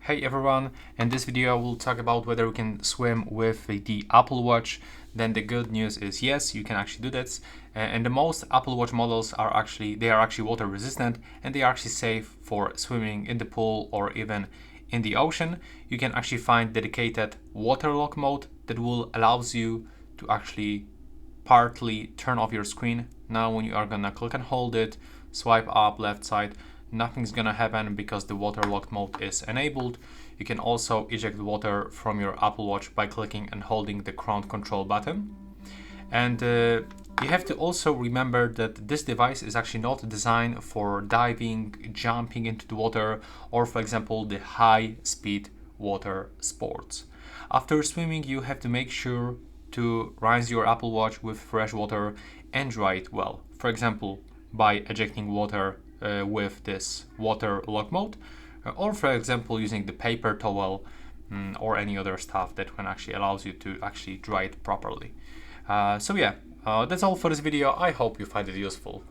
Hey everyone, in this video we'll talk about whether we can swim with the Apple Watch. Then the good news is yes, you can actually do this. And the most Apple Watch models are actually water resistant, and they are actually safe for swimming in the pool or even in the ocean. You can actually find dedicated water lock mode that will allows you to actually partly turn off your screen. Now when you are gonna click and hold it, swipe up left side, nothing's gonna happen because the water lock mode is enabled. You can also eject water from your Apple Watch by clicking and holding the crown control button. And you have to also remember that this device is actually not designed for diving, jumping into the water, or for example the high speed water sports. After swimming, you have to make sure to rinse your Apple Watch with fresh water and dry it well. For example, by ejecting water with this water lock mode, or for example using the paper towel or any other stuff that can actually allows you to actually dry it properly. So yeah, that's all for this video. I hope you find it useful.